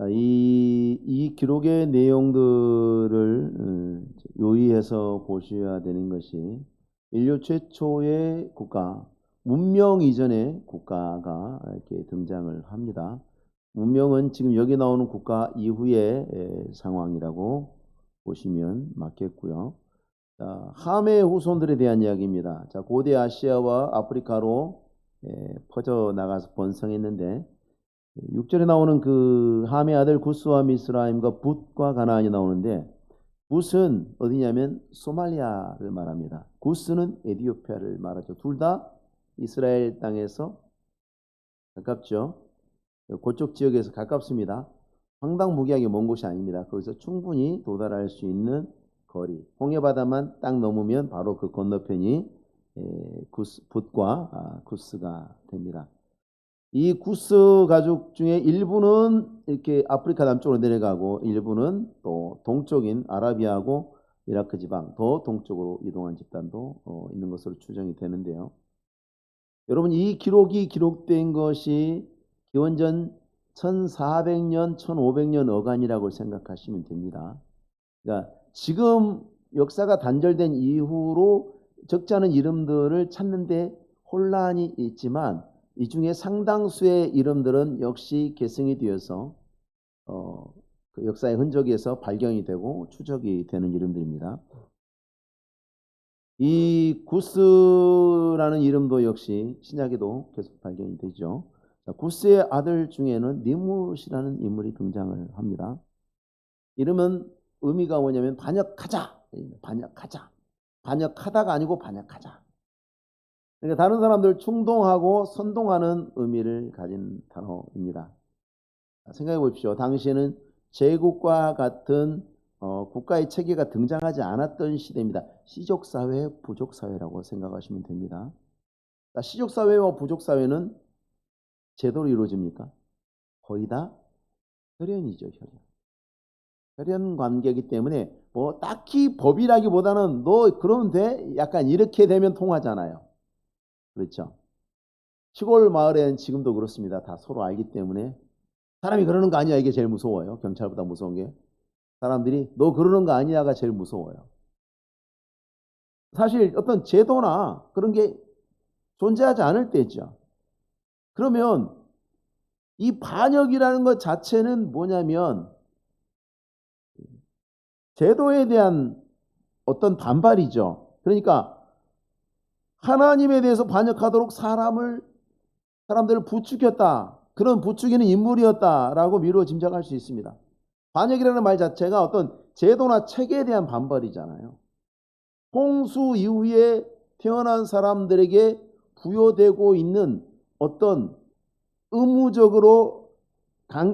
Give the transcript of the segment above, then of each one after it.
이 기록의 내용들을 유의해서 보셔야 되는 것이 인류 최초의 국가, 문명 이전의 국가가 이렇게 등장을 합니다. 문명은 지금 여기 나오는 국가 이후의 상황이라고 보시면 맞겠고요. 자, 함의 후손들에 대한 이야기입니다. 자, 고대 아시아와 아프리카로 퍼져나가서 번성했는데 6절에 나오는 그 함의 아들 구스와 미스라임과 붓과 가나안이 나오는데 붓은 어디냐면 소말리아를 말합니다. 구스는 에티오피아를 말하죠. 둘 다 이스라엘 땅에서 가깝죠. 그쪽 지역에서 가깝습니다. 황당무계하게 먼 곳이 아닙니다. 거기서 충분히 도달할 수 있는 거리. 홍해바다만 딱 넘으면 바로 그 건너편이 붓과 구스가 됩니다. 이 구스 가족 중에 일부는 이렇게 아프리카 남쪽으로 내려가고 일부는 또 동쪽인 아라비아하고 이라크 지방 더 동쪽으로 이동한 집단도 있는 것으로 추정이 되는데요. 여러분 이 기록이 기록된 것이 기원전 1400년, 1500년 어간이라고 생각하시면 됩니다. 그러니까 지금 역사가 단절된 이후로 적지 않은 이름들을 찾는데 혼란이 있지만 이 중에 상당수의 이름들은 역시 계승이 되어서 그 역사의 흔적에서 발견이 되고 추적이 되는 이름들입니다. 이 구스라는 이름도 역시 신약에도 계속 발견이 되죠. 구스의 아들 중에는 니무롯이라는 인물이 등장을 합니다. 이름은 의미가 뭐냐면 반역하자, 반역하자. 반역하다가 아니고 반역하자. 그러니까 다른 사람들 충동하고 선동하는 의미를 가진 단어입니다. 생각해 보십시오. 당시에는 제국과 같은 국가의 체계가 등장하지 않았던 시대입니다. 시족사회, 부족사회라고 생각하시면 됩니다. 시족사회와 부족사회는 제도로 이루어집니까? 거의 다 혈연이죠, 혈연. 혈연 관계이기 때문에 뭐 딱히 법이라기보다는 너 그러면 돼? 약간 이렇게 되면 통하잖아요. 그렇죠? 시골 마을엔 지금도 그렇습니다. 다 서로 알기 때문에 사람이 그러는 거 아니야 이게 제일 무서워요. 경찰보다 무서운 게 사람들이 너 그러는 거 아니야가 제일 무서워요. 사실 어떤 제도나 그런 게 존재하지 않을 때죠. 그러면 이 반역이라는 것 자체는 뭐냐면 제도에 대한 어떤 반발이죠. 그러니까 하나님에 대해서 반역하도록 사람들을 부추겼다. 그런 부추기는 인물이었다라고 미루어 짐작할 수 있습니다. 반역이라는 말 자체가 어떤 제도나 체계에 대한 반발이잖아요. 홍수 이후에 태어난 사람들에게 부여되고 있는 어떤 의무적으로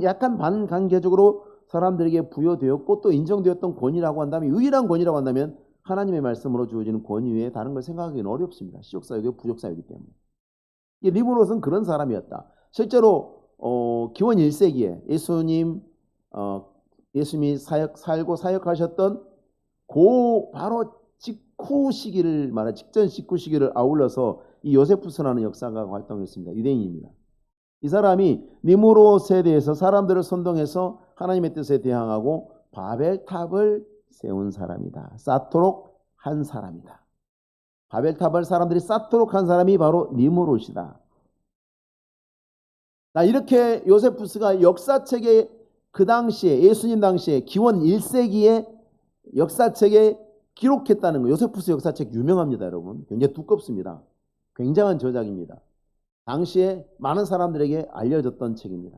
약간 반강제적으로 사람들에게 부여되었고 또 인정되었던 권위라고 한다면 유일한 권위라고 한다면 하나님의 말씀으로 주어지는 권위 외에 다른 걸 생각하기는 어렵습니다. 시족사회고 부족사회이기 때문에. 니무롯은 그런 사람이었다. 실제로 기원 1세기에 예수님이 살고 사역하셨던 바로 직후 시기를 말해 직전 직후 시기를 아울러서 이 요세푸스라는 역사가가 활동했습니다. 유대인입니다. 이 사람이 니무롯에 대해서 사람들을 선동해서 하나님의 뜻에 대항하고 바벨탑을 세운 사람이다. 쌓도록 한 사람이다. 바벨탑을 사람들이 쌓도록 한 사람이 바로 니무롯이다. 이렇게 요세푸스가 역사책에 그 당시에 예수님 당시에 기원 1세기에 역사책에 기록했다는 거. 요세푸스 역사책 유명합니다, 여러분. 굉장히 두껍습니다. 굉장한 저작입니다. 당시에 많은 사람들에게 알려졌던 책입니다.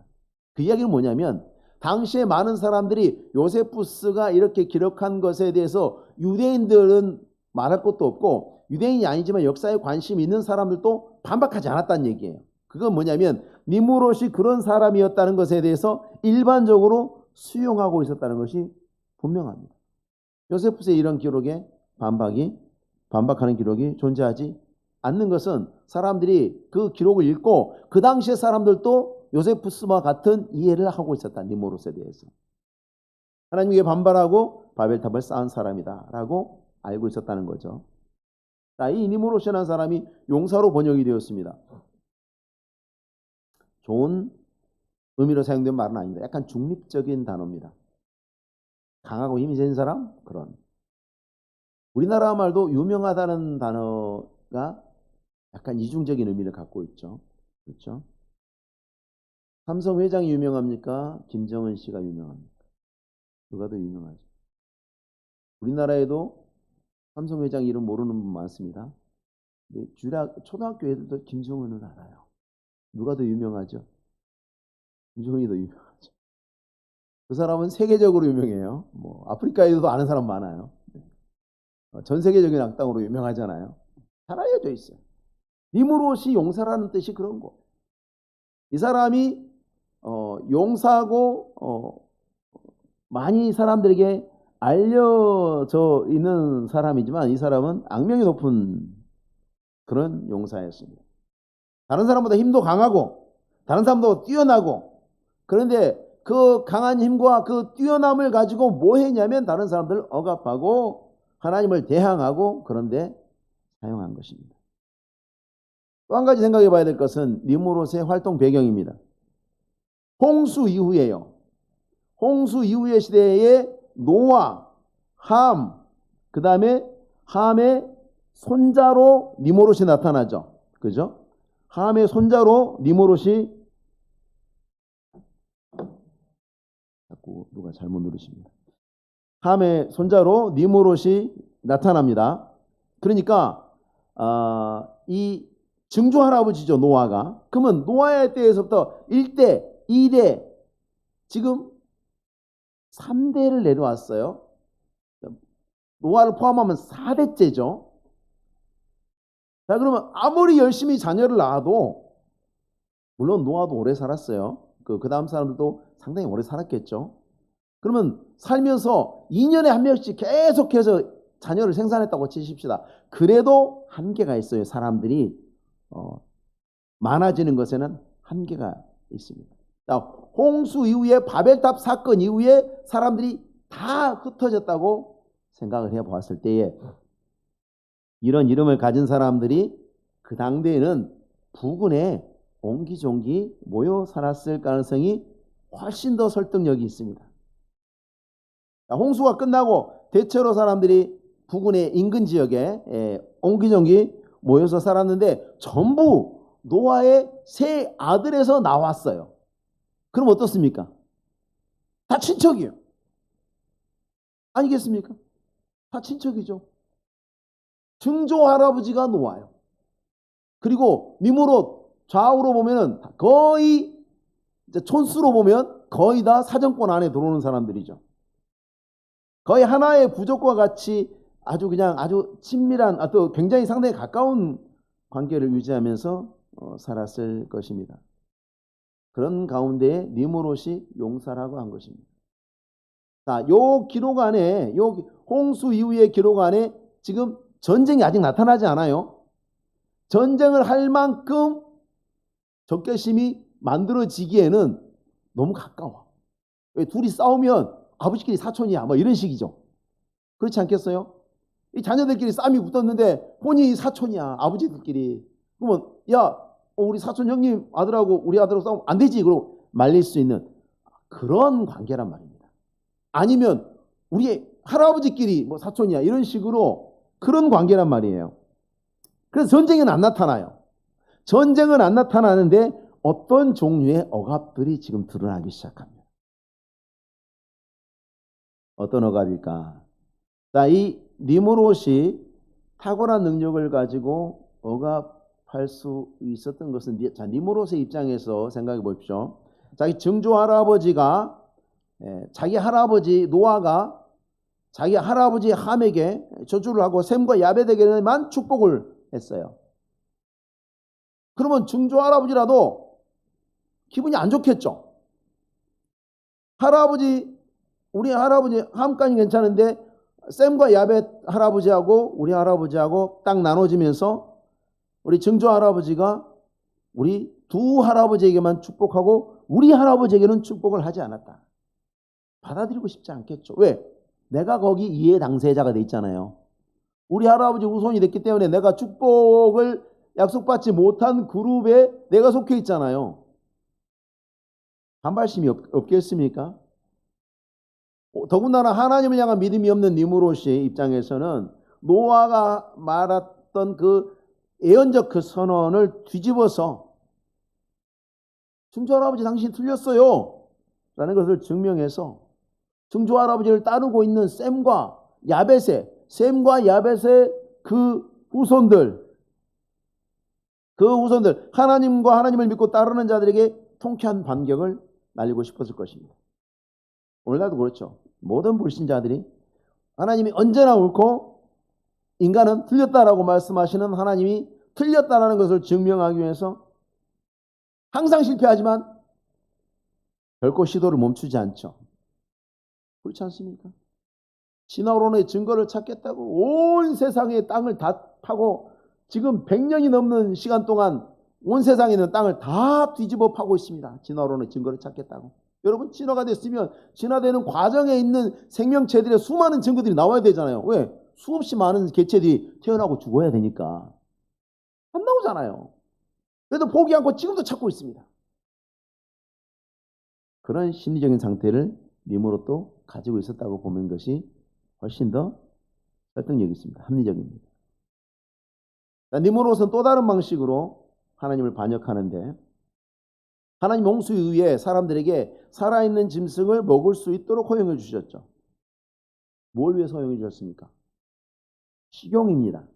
그 이야기는 뭐냐면 당시에 많은 사람들이 요세푸스가 이렇게 기록한 것에 대해서 유대인들은 말할 것도 없고 유대인이 아니지만 역사에 관심 있는 사람들도 반박하지 않았다는 얘기예요. 그건 뭐냐면 니무롯이 그런 사람이었다는 것에 대해서 일반적으로 수용하고 있었다는 것이 분명합니다. 요세푸스의 이런 기록에 반박하는 기록이 존재하지 않는 것은 사람들이 그 기록을 읽고 그 당시의 사람들도 요세푸스와 같은 이해를 하고 있었다. 니무롯에 대해서. 하나님께 반발하고 바벨탑을 쌓은 사람이다 라고 알고 있었다는 거죠. 이 니무롯이라는 사람이 용사로 번역이 되었습니다. 좋은 의미로 사용된 말은 아닙니다. 약간 중립적인 단어입니다. 강하고 힘이 센 사람? 그런. 우리나라 말도 유명하다는 단어가 약간 이중적인 의미를 갖고 있죠. 그렇죠? 삼성 회장이 유명합니까? 김정은 씨가 유명합니까? 누가 더 유명하죠? 우리나라에도 삼성 회장 이름 모르는 분 많습니다. 근데 초등학교 애들도 김정은을 알아요. 누가 더 유명하죠? 김정은이 더 유명하죠. 그 사람은 세계적으로 유명해요. 뭐 아프리카에도 아는 사람 많아요. 전 세계적인 악당으로 유명하잖아요. 잘 알려져 있어요. 니무롯이 용사라는 뜻이 그런 거. 이 사람이 용사고 많이 사람들에게 알려져 있는 사람이지만 이 사람은 악명이 높은 그런 용사였습니다. 다른 사람보다 힘도 강하고 다른 사람보다 뛰어나고, 그런데 그 강한 힘과 그 뛰어남을 가지고 뭐 했냐면 다른 사람들을 억압하고 하나님을 대항하고 그런데 사용한 것입니다. 또 한 가지 생각해 봐야 될 것은 니무롯의 활동 배경입니다. 홍수 이후에요. 홍수 이후의 시대에 노아, 함, 그 다음에 함의 손자로 니무롯이 나타나죠. 그죠? 함의 손자로 니무롯이, 자꾸 누가 잘못 누르십니다. 함의 손자로 니무롯이 나타납니다. 그러니까 이 증조 할아버지죠, 노아가. 그러면 노아의 때에서부터 1대, 2대, 지금 3대를 내려왔어요. 노아를 포함하면 4대째죠. 자, 그러면 아무리 열심히 자녀를 낳아도, 물론 노아도 오래 살았어요. 그 다음 사람들도 상당히 오래 살았겠죠. 그러면 살면서 2년에 한 명씩 계속해서 자녀를 생산했다고 치십시다. 그래도 한계가 있어요. 사람들이 많아지는 것에는 한계가 있습니다. 자, 홍수 이후에 바벨탑 사건 이후에 사람들이 다 흩어졌다고 생각을 해보았을 때에 이런 이름을 가진 사람들이 그 당대에는 부근에 옹기종기 모여 살았을 가능성이 훨씬 더 설득력이 있습니다. 자, 홍수가 끝나고 대체로 사람들이 부근의 인근 지역에 옹기종기 모여서 살았는데 전부 노아의 세 아들에서 나왔어요. 그럼 어떻습니까? 다 친척이에요. 아니겠습니까? 다 친척이죠. 증조 할아버지가 노아요. 그리고 니무롯 좌우로 보면은 거의 촌수로 보면 거의 다 사정권 안에 들어오는 사람들이죠. 거의 하나의 부족과 같이 아주 그냥 아주 친밀한, 또 굉장히 상당히 가까운 관계를 유지하면서 살았을 것입니다. 그런 가운데 니무롯이 용사라고 한 것입니다. 자, 요 기록 안에, 요 홍수 이후의 기록 안에 지금 전쟁이 아직 나타나지 않아요. 전쟁을 할 만큼 적개심이 만들어지기에는 너무 가까워. 왜 둘이 싸우면 아버지끼리 사촌이야, 뭐 이런 식이죠. 그렇지 않겠어요? 이 자녀들끼리 싸움이 붙었는데 본인이 사촌이야, 아버지들끼리. 그러면 야, 우리 사촌 형님 아들하고 우리 아들하고 싸우면 안 되지, 그러고 말릴 수 있는 그런 관계란 말입니다. 아니면 우리 할아버지끼리 뭐 사촌이야, 이런 식으로 그런 관계란 말이에요. 그래서 전쟁은 안 나타나요. 전쟁은 안 나타나는데 어떤 종류의 억압들이 지금 드러나기 시작합니다. 어떤 억압일까? 자, 이 니무롯이 탁월한 능력을 가지고 억압할 수 있었던 것은, 자, 니무롯의 입장에서 생각해 보십시오. 자기 증조 할아버지가 자기 할아버지 노아가 자기 할아버지 함에게 저주를 하고 셈과 야벳에게만 축복을 했어요. 그러면 증조 할아버지라도 기분이 안 좋겠죠. 우리 할아버지 함까지 괜찮은데 셈과 야벳 할아버지하고 우리 할아버지하고 딱 나눠지면서 우리 증조 할아버지가 우리 두 할아버지에게만 축복하고 우리 할아버지에게는 축복을 하지 않았다. 받아들이고 싶지 않겠죠. 왜? 내가 거기 이해 당사자가 돼 있잖아요. 우리 할아버지 후손이 됐기 때문에 내가 축복을 약속받지 못한 그룹에 내가 속해 있잖아요. 반발심이 없겠습니까? 더군다나 하나님을 향한 믿음이 없는 니무롯의 입장에서는 노아가 말했던 그 예언적 그 선언을 뒤집어서 증조할아버지 당신 틀렸어요 라는 것을 증명해서 증조할아버지를 따르고 있는 셈과 야벳의 그 후손들 하나님과 하나님을 믿고 따르는 자들에게 통쾌한 반격을 날리고 싶었을 것입니다. 오늘날도 그렇죠. 모든 불신자들이 하나님이 언제나 옳고 인간은 틀렸다라고 말씀하시는 하나님이 틀렸다라는 것을 증명하기 위해서 항상 실패하지만 결코 시도를 멈추지 않죠. 그렇지 않습니까? 진화론의 증거를 찾겠다고 온 세상의 땅을 다 파고 지금 100년이 넘는 시간 동안 온 세상에 있는 땅을 다 뒤집어 파고 있습니다. 진화론의 증거를 찾겠다고. 여러분, 진화가 됐으면 진화되는 과정에 있는 생명체들의 수많은 증거들이 나와야 되잖아요. 왜? 수없이 많은 개체들이 태어나고 죽어야 되니까. 안 나오잖아요. 그래도 포기 않고 지금도 찾고 있습니다. 그런 심리적인 상태를 니므롯도 가지고 있었다고 보는 것이 훨씬 더 설득력이 있습니다. 합리적입니다. 니므롯은 또 다른 방식으로 하나님을 반역하는데, 하나님 홍수에 의해 사람들에게 살아있는 짐승을 먹을 수 있도록 허용해 주셨죠. 뭘 위해서 허용해 주셨습니까? 식용입니다.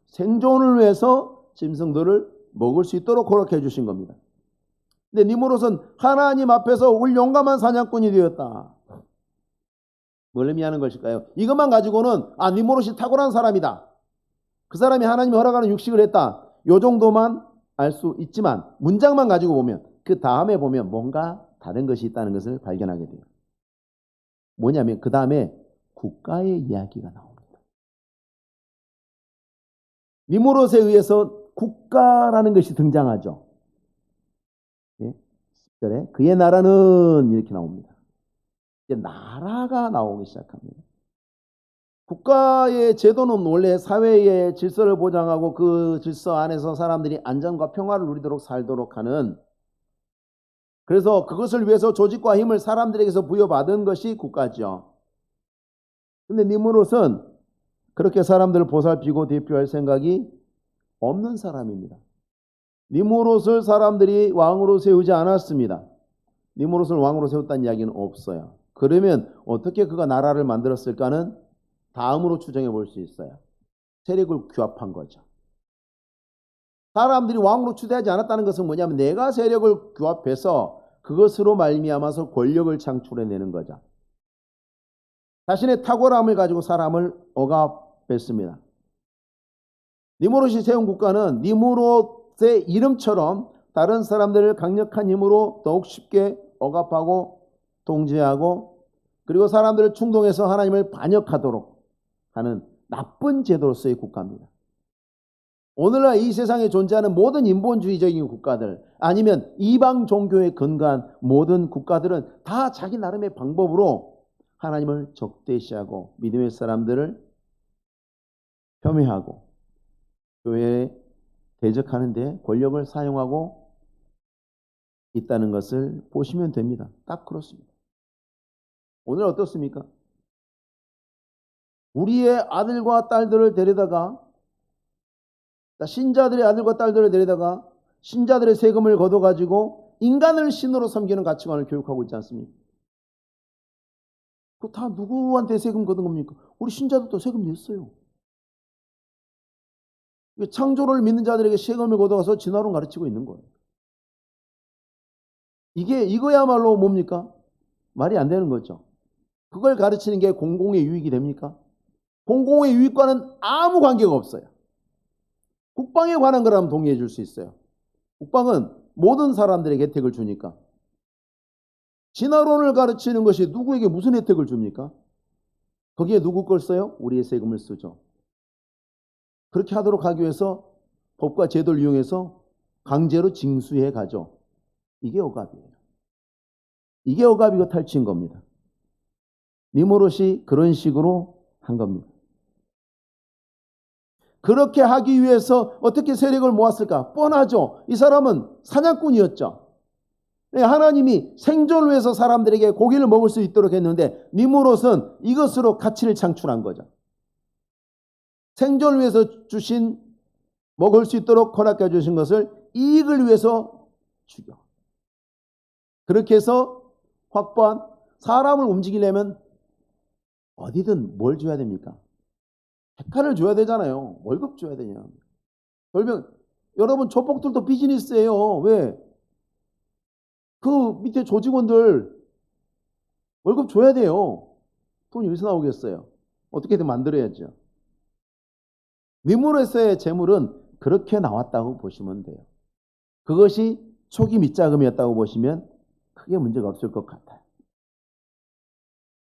생존을 위해서 짐승들을 먹을 수 있도록 허락해 주신 겁니다. 근데 니므롯은 하나님 앞에서 올 용감한 사냥꾼이 되었다. 뭘 의미하는 것일까요? 이것만 가지고는 니므롯이 탁월한 사람이다. 그 사람이 하나님이 허락하는 육식을 했다. 요 정도만 알 수 있지만 문장만 가지고 보면 그 다음에 보면 뭔가 다른 것이 있다는 것을 발견하게 돼요. 뭐냐면 그 다음에 국가의 이야기가 나옵니다. 니므롯에 의해서 국가라는 것이 등장하죠. 예? 10절에 그의 나라는 이렇게 나옵니다. 이제 나라가 나오기 시작합니다. 국가의 제도는 원래 사회의 질서를 보장하고 그 질서 안에서 사람들이 안전과 평화를 누리도록 살도록 하는, 그래서 그것을 위해서 조직과 힘을 사람들에게서 부여받은 것이 국가죠. 근데 니므롯은 그렇게 사람들을 보살피고 대표할 생각이 없는 사람입니다. 니므롯을 사람들이 왕으로 세우지 않았습니다. 니므롯을 왕으로 세웠다는 이야기는 없어요. 그러면 어떻게 그가 나라를 만들었을까는 다음으로 추정해 볼 수 있어요. 세력을 규합한 거죠. 사람들이 왕으로 추대하지 않았다는 것은 뭐냐면 내가 세력을 규합해서 그것으로 말미암아서 권력을 창출해내는 거죠. 자신의 탁월함을 가지고 사람을 억압했습니다. 니므롯이 세운 국가는 니므롯의 이름처럼 다른 사람들을 강력한 힘으로 더욱 쉽게 억압하고 통제하고, 그리고 사람들을 충동해서 하나님을 반역하도록 하는 나쁜 제도로서의 국가입니다. 오늘날 이 세상에 존재하는 모든 인본주의적인 국가들, 아니면 이방 종교에 근거한 모든 국가들은 다 자기 나름의 방법으로 하나님을 적대시하고 믿음의 사람들을 폄훼하고 교회에 대적하는 데 권력을 사용하고 있다는 것을 보시면 됩니다. 딱 그렇습니다. 오늘 어떻습니까? 우리의 아들과 딸들을 데려다가, 신자들의 아들과 딸들을 데려다가 신자들의 세금을 걷어가지고 인간을 신으로 섬기는 가치관을 교육하고 있지 않습니까? 그거 다 누구한테 세금 걷은 겁니까? 우리 신자들도 세금 냈어요. 창조를 믿는 자들에게 세금을 걷어가서 진화론 가르치고 있는 거예요. 이거야말로 뭡니까? 말이 안 되는 거죠. 그걸 가르치는 게 공공의 유익이 됩니까? 공공의 유익과는 아무 관계가 없어요. 국방에 관한 거라면 동의해 줄 수 있어요. 국방은 모든 사람들에게 혜택을 주니까. 진화론을 가르치는 것이 누구에게 무슨 혜택을 줍니까? 거기에 누구 걸 써요? 우리의 세금을 쓰죠. 그렇게 하도록 하기 위해서 법과 제도를 이용해서 강제로 징수해 가죠. 이게 억압이에요. 이게 억압이고 탈취인 겁니다. 니므롯이 그런 식으로 한 겁니다. 그렇게 하기 위해서 어떻게 세력을 모았을까? 뻔하죠. 이 사람은 사냥꾼이었죠. 하나님이 생존을 위해서 사람들에게 고기를 먹을 수 있도록 했는데 니무롯은 이것으로 가치를 창출한 거죠. 생존을 위해서 주신 먹을 수 있도록 허락해 주신 것을 이익을 위해서 죽여. 그렇게 해서 확보한 사람을 움직이려면 어디든 뭘 줘야 됩니까? 대가를 줘야 되잖아요. 월급 줘야 되냐. 별명 여러분 조폭들도 비즈니스예요. 왜? 그 밑에 조직원들 월급 줘야 돼요. 돈이 어디서 나오겠어요? 어떻게든 만들어야죠. 니무롯의 재물은 그렇게 나왔다고 보시면 돼요. 그것이 초기 밑자금이었다고 보시면 크게 문제가 없을 것 같아요.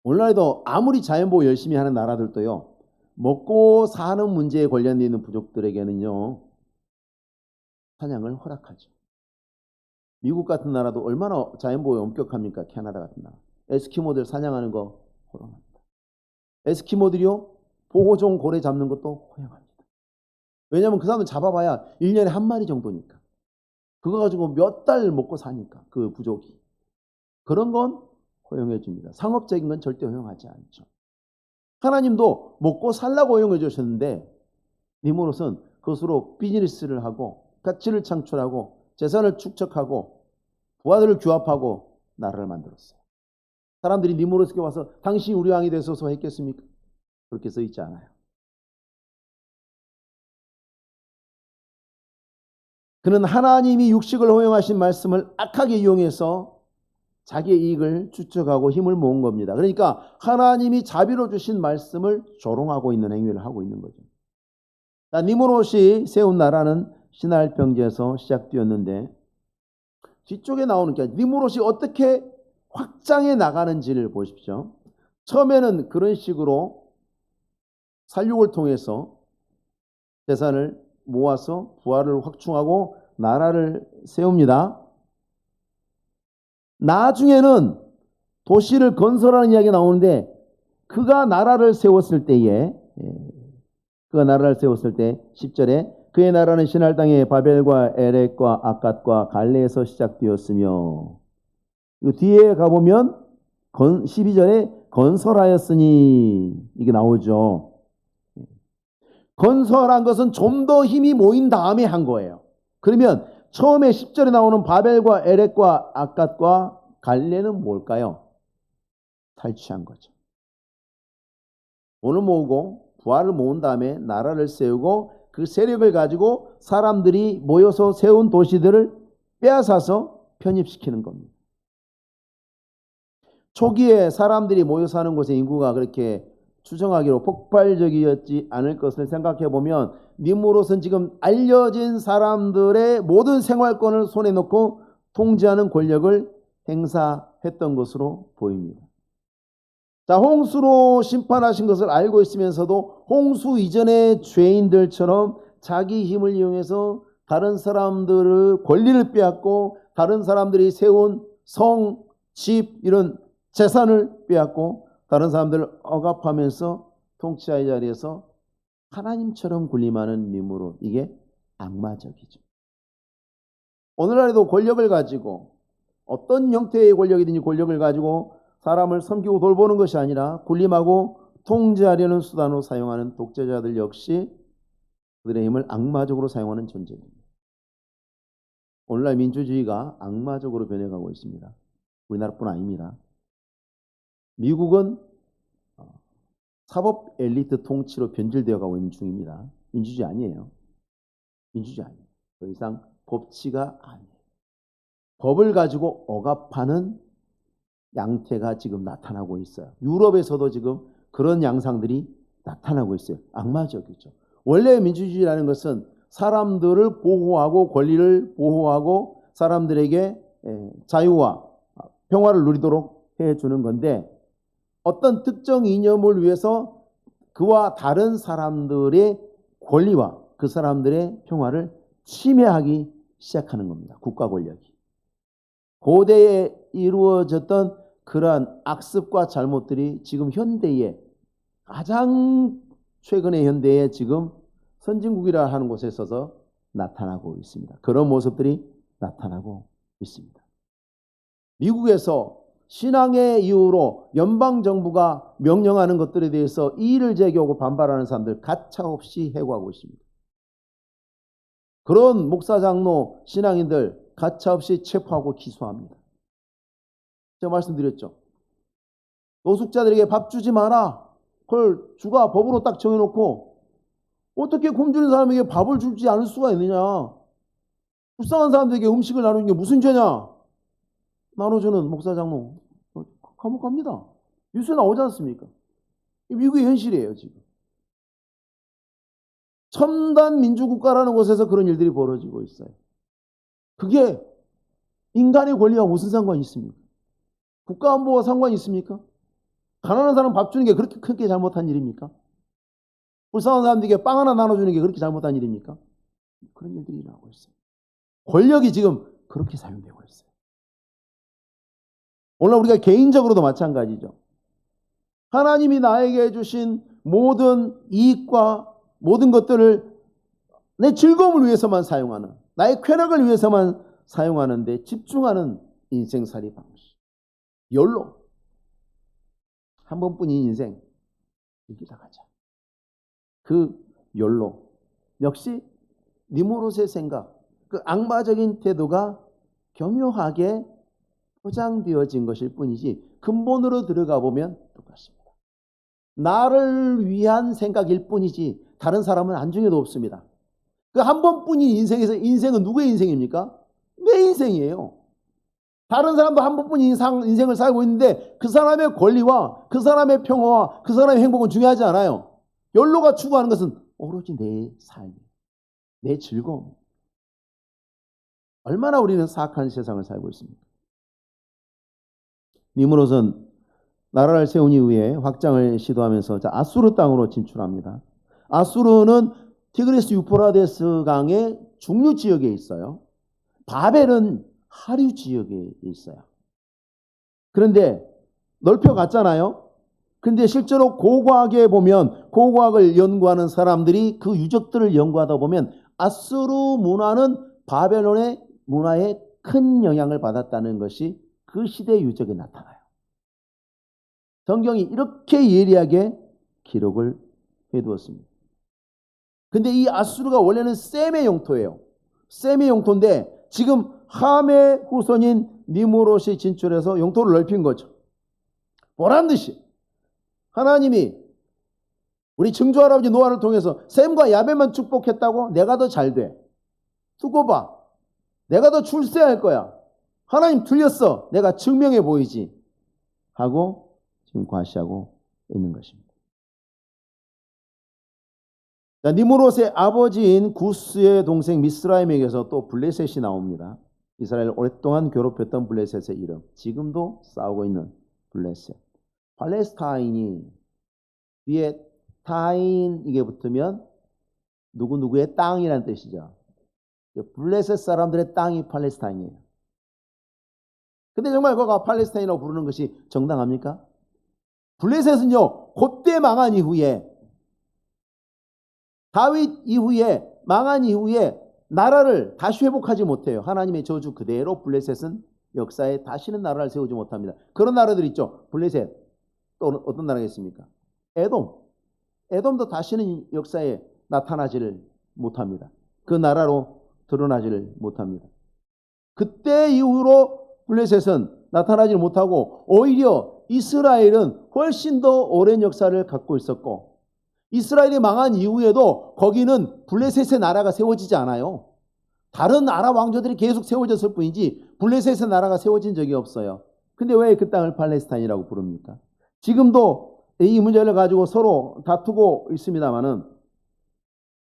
오늘날에도 아무리 자연보호 열심히 하는 나라들도요, 먹고 사는 문제에 관련되어 있는 부족들에게는요, 사냥을 허락하죠. 미국 같은 나라도 얼마나 자연보호에 엄격합니까? 캐나다 같은 나라. 에스키모들 사냥하는 거 허용합니다. 에스키모들이요, 보호종 고래 잡는 것도 허용합니다. 왜냐하면 그 사람은 잡아봐야 1년에 한 마리 정도니까. 그거 가지고 몇 달 먹고 사니까, 그 부족이. 그런 건 허용해 줍니다. 상업적인 건 절대 허용하지 않죠. 하나님도 먹고 살라고 허용해 주셨는데 니무롯은 그것으로 비즈니스를 하고 가치를 창출하고 재산을 축적하고 부하들을 규합하고 나라를 만들었어요. 사람들이 니무롯에게 와서 당신이 우리 왕이 되소서 했겠습니까? 그렇게 써 있지 않아요. 그는 하나님이 육식을 허용하신 말씀을 악하게 이용해서 자기의 이익을 추적하고 힘을 모은 겁니다. 그러니까 하나님이 자비로 주신 말씀을 조롱하고 있는 행위를 하고 있는 거죠. 자, 니무롯이 세운 나라는 시날 평지에서 시작되었는데 뒤쪽에 나오는 게 니무롯이 어떻게 확장해 나가는지를 보십시오. 처음에는 그런 식으로 살육을 통해서 재산을 모아서 부하를 확충하고 나라를 세웁니다. 나중에는 도시를 건설하는 이야기가 나오는데 그가 나라를 세웠을 때에 10절에 그의 나라는 시날 땅의 바벨과 에렉과 아갓과 갈레에서 시작되었으며 뒤에 가보면 12절에 건설하였으니 이게 나오죠. 건설한 것은 좀 더 힘이 모인 다음에 한 거예요. 그러면 처음에 10절에 나오는 바벨과 에렉과 아갓과 갈레는 뭘까요? 탈취한 거죠. 돈을 모으고 부하를 모은 다음에 나라를 세우고 그 세력을 가지고 사람들이 모여서 세운 도시들을 빼앗아서 편입시키는 겁니다. 초기에 사람들이 모여 사는 곳의 인구가 그렇게 추정하기로 폭발적이었지 않을 것을 생각해 보면 니무롯은 지금 알려진 사람들의 모든 생활권을 손에 넣고 통제하는 권력을 행사했던 것으로 보입니다. 자, 홍수로 심판하신 것을 알고 있으면서도 홍수 이전의 죄인들처럼 자기 힘을 이용해서 다른 사람들의 권리를 빼앗고 다른 사람들이 세운 성, 집 이런 재산을 빼앗고 다른 사람들을 억압하면서 통치자의 자리에서 하나님처럼 군림하는 니무롯, 이게 악마적이죠. 오늘날에도 권력을 가지고 어떤 형태의 권력이든지 권력을 가지고 사람을 섬기고 돌보는 것이 아니라 군림하고 통제하려는 수단으로 사용하는 독재자들 역시 그들의 힘을 악마적으로 사용하는 존재입니다. 오늘날 민주주의가 악마적으로 변해가고 있습니다. 우리나라뿐 아닙니다. 미국은 사법 엘리트 통치로 변질되어 가고 있는 중입니다. 민주주의 아니에요. 민주주의 아니에요. 더 이상 법치가 아니에요. 법을 가지고 억압하는 양태가 지금 나타나고 있어요. 유럽에서도 지금 그런 양상들이 나타나고 있어요. 악마적이죠. 원래 민주주의라는 것은 사람들을 보호하고 권리를 보호하고 사람들에게 자유와 평화를 누리도록 해주는 건데 어떤 특정 이념을 위해서 그와 다른 사람들의 권리와 그 사람들의 평화를 침해하기 시작하는 겁니다. 국가 권력이. 고대에 이루어졌던 그러한 악습과 잘못들이 지금 현대에 가장 최근의 현대에 지금 선진국이라 하는 곳에 있어서 나타나고 있습니다. 그런 모습들이 나타나고 있습니다. 미국에서 신앙의 이유로 연방정부가 명령하는 것들에 대해서 이의를 제기하고 반발하는 사람들 가차없이 해고하고 있습니다. 그런 목사, 장로, 신앙인들 가차없이 체포하고 기소합니다. 제가 말씀드렸죠. 노숙자들에게 밥 주지 마라. 그걸 주가 법으로 딱 정해놓고 어떻게 굶주린 사람에게 밥을 주지 않을 수가 있느냐. 불쌍한 사람들에게 음식을 나누는 게 무슨 죄냐. 나눠주는 목사, 장로 감옥 갑니다. 뉴스에 나오지 않습니까? 미국의 현실이에요. 지금 첨단 민주국가라는 곳에서 그런 일들이 벌어지고 있어요. 그게 인간의 권리와 무슨 상관이 있습니까? 국가안보와 상관이 있습니까? 가난한 사람 밥 주는 게 그렇게 크게 잘못한 일입니까? 불쌍한 사람들에게 빵 하나 나눠주는 게 그렇게 잘못한 일입니까? 그런 일들이 일어나고 있어요. 권력이 지금 그렇게 사용되고 있어요. 오늘 우리가 개인적으로도 마찬가지죠. 하나님이 나에게 주신 모든 이익과 모든 것들을 내 즐거움을 위해서만 사용하는, 나의 쾌락을 위해서만 사용하는 데 집중하는 인생살이 방식. 열로 한 번뿐인 인생 이기다 가자. 그 열로 역시 니무롯의 생각, 그 악마적인 태도가 교묘하게 포장되어진 것일 뿐이지 근본으로 들어가 보면 똑같습니다. 나를 위한 생각일 뿐이지 다른 사람은 안중에도 없습니다. 그 한 번뿐인 인생에서 인생은 누구의 인생입니까? 내 인생이에요. 다른 사람도 한 번뿐인 인생을 살고 있는데 그 사람의 권리와 그 사람의 평화와 그 사람의 행복은 중요하지 않아요. 연로가 추구하는 것은 오로지 내 삶, 내 즐거움. 얼마나 우리는 사악한 세상을 살고 있습니까? 니므롯은 나라를 세운 이후에 확장을 시도하면서 아수르 땅으로 진출합니다. 아수르는 티그리스 유프라데스 강의 중류 지역에 있어요. 바벨은 하류 지역에 있어요. 그런데 넓혀갔잖아요. 그런데 실제로 고고학에 보면 고고학을 연구하는 사람들이 그 유적들을 연구하다 보면 아수르 문화는 바벨론의 문화에 큰 영향을 받았다는 것이 그 시대 유적에 나타나요. 성경이 이렇게 예리하게 기록을 해두었습니다. 근데 이 아수르가 원래는 셈의 영토예요. 셈의 영토인데 지금 함의 후손인 니무롯이 진출해서 영토를 넓힌 거죠. 보란듯이 하나님이 우리 증조할아버지 노아를 통해서 셈과 야벳만 축복했다고 내가 더 잘 돼. 두고 봐. 내가 더 출세할 거야. 하나님 틀렸어. 내가 증명해 보이지. 하고 지금 과시하고 있는 것입니다. 자, 니무롯의 아버지인 구스의 동생 미스라임에게서 또 블레셋이 나옵니다. 이스라엘을 오랫동안 괴롭혔던 블레셋의 이름. 지금도 싸우고 있는 블레셋. 팔레스타인이 뒤에 타인 이게 붙으면 누구누구의 땅이라는 뜻이죠. 블레셋 사람들의 땅이 팔레스타인이에요. 근데 정말 그가 팔레스타인이라고 부르는 것이 정당합니까? 블레셋은요, 그때 망한 이후에 다윗 이후에 망한 이후에 나라를 다시 회복하지 못해요. 하나님의 저주 그대로 블레셋은 역사에 다시는 나라를 세우지 못합니다. 그런 나라들 있죠. 블레셋. 또 어떤 나라가 있습니까? 에돔. 에돔도 다시는 역사에 나타나지를 못합니다. 그 나라로 드러나지를 못합니다. 그때 이후로 블레셋은 나타나지 못하고 오히려 이스라엘은 훨씬 더 오랜 역사를 갖고 있었고 이스라엘이 망한 이후에도 거기는 블레셋의 나라가 세워지지 않아요. 다른 아랍 왕조들이 계속 세워졌을 뿐이지 블레셋의 나라가 세워진 적이 없어요. 근데 왜 그 땅을 팔레스타인이라고 부릅니까? 지금도 이 문제를 가지고 서로 다투고 있습니다만은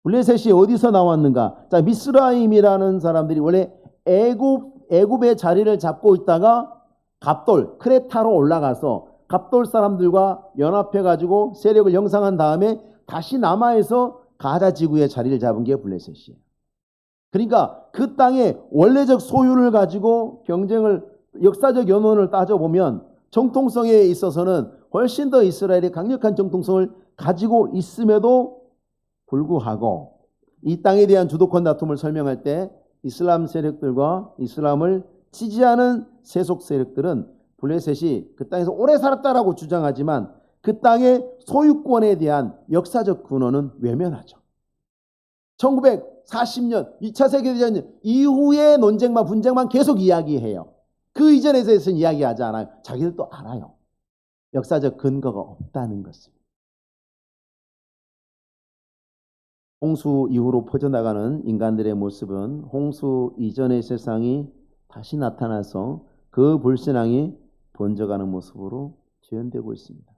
블레셋이 어디서 나왔는가? 자, 미스라임이라는 사람들이 원래 애굽의 자리를 잡고 있다가 갑돌, 크레타로 올라가서 갑돌 사람들과 연합해가지고 세력을 형성한 다음에 다시 남아에서 가자 지구의 자리를 잡은 게 블레셋이에요. 그러니까 그 땅의 원래적 소유를 가지고 경쟁을 역사적 연원을 따져보면 정통성에 있어서는 훨씬 더 이스라엘이 강력한 정통성을 가지고 있음에도 불구하고 이 땅에 대한 주도권 다툼을 설명할 때 이슬람 세력들과 이슬람을 지지하는 세속 세력들은 블레셋이 그 땅에서 오래 살았다라고 주장하지만 그 땅의 소유권에 대한 역사적 근원은 외면하죠. 1940년 2차 세계대전 이후의 논쟁만 분쟁만 계속 이야기해요. 그 이전에 대해서는 이야기하지 않아요. 자기들도 알아요. 역사적 근거가 없다는 것을. 홍수 이후로 퍼져나가는 인간들의 모습은 홍수 이전의 세상이 다시 나타나서 그 불신앙이 번져가는 모습으로 재현되고 있습니다.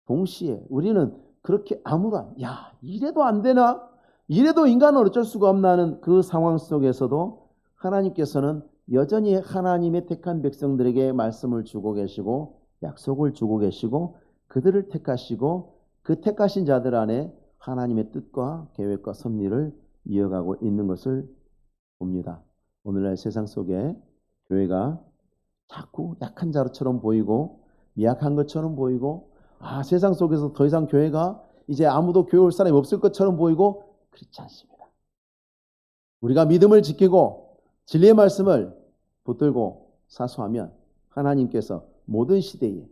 동시에 우리는 그렇게 아무런 이래도 안 되나? 이래도 인간은 어쩔 수가 없나 하는 그 상황 속에서도 하나님께서는 여전히 하나님의 택한 백성들에게 말씀을 주고 계시고 약속을 주고 계시고 그들을 택하시고 그 택하신 자들 안에 하나님의 뜻과 계획과 섭리를 이어가고 있는 것을 봅니다. 오늘날 세상 속에 교회가 자꾸 약한 자처럼 보이고 미약한 것처럼 보이고 세상 속에서 더 이상 교회가 이제 아무도 교회 올 사람이 없을 것처럼 보이고 그렇지 않습니다. 우리가 믿음을 지키고 진리의 말씀을 붙들고 사수하면 하나님께서 모든 시대에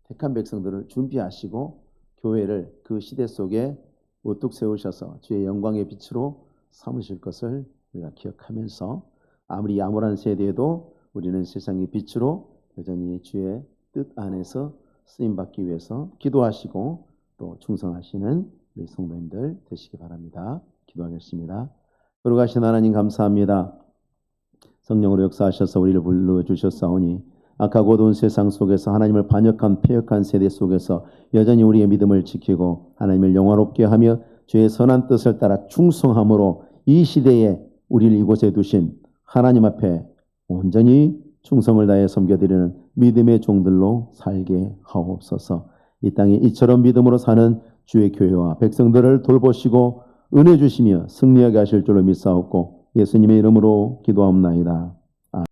택한 백성들을 준비하시고 교회를 그 시대 속에 우뚝 세우셔서 주의 영광의 빛으로 삼으실 것을 우리가 기억하면서 아무리 야물한 세대에도 우리는 세상의 빛으로 여전히 주의 뜻 안에서 쓰임받기 위해서 기도하시고 또 충성하시는 우리 성도님들 되시기 바랍니다. 기도하겠습니다. 거룩하신 하나님 감사합니다. 성령으로 역사하셔서 우리를 불러주셨사오니 악하고 어두운 세상 속에서 하나님을 반역한 패역한 세대 속에서 여전히 우리의 믿음을 지키고 하나님을 영화롭게 하며 주의 선한 뜻을 따라 충성함으로 이 시대에 우리를 이곳에 두신 하나님 앞에 온전히 충성을 다해 섬겨드리는 믿음의 종들로 살게 하옵소서. 이 땅에 이처럼 믿음으로 사는 주의 교회와 백성들을 돌보시고 은혜 주시며 승리하게 하실 줄로 믿사옵고 예수님의 이름으로 기도하옵나이다.